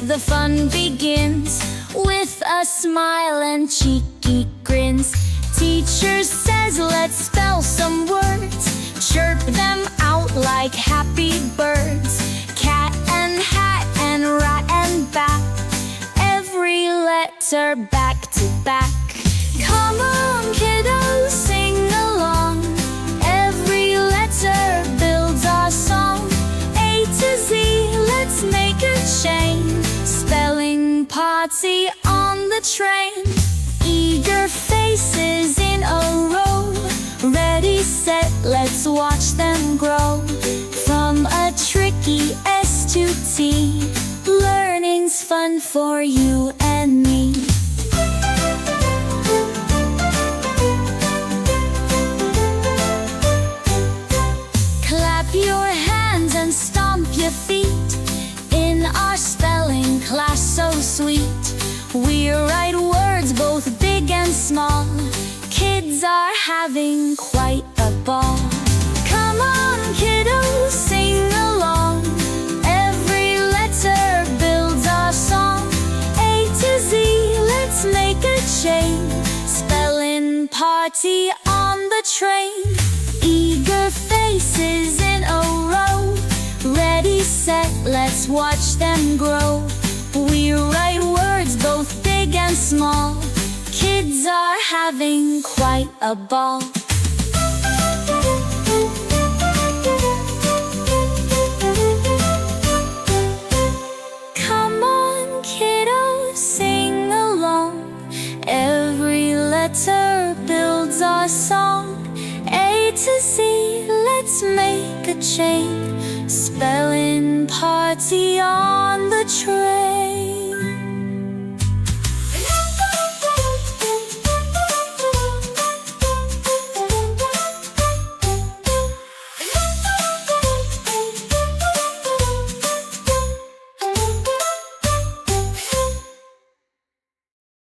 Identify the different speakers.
Speaker 1: The fun begins with a smile and cheeky grins. Teacher says let's spell some words, chirp them out like happy birds. Cat and hat and rat and bat, every letter back to back. Come on kiddos, sing along, every letter builds our song. A to Z, let's make a chain, spelling party on the train. Eager faces in a row, ready, set, let's watch them grow. From a tricky S to T, learning's fun for you and me. Clap your hands and stomp your feet in our spelling class so sweet. We write words both big and small, kids are having quite a ball. Come on kiddos, sing along, every letter builds our song. A to Z, let's make a chain, spelling party on the train. Eager faces in a row, ready, set, let's watch them grow. We write words both big and small, kids are having quite a ball. Come on kiddos, sing along, every letter builds our song. A to Z, let's make a chain, spelling party on the train.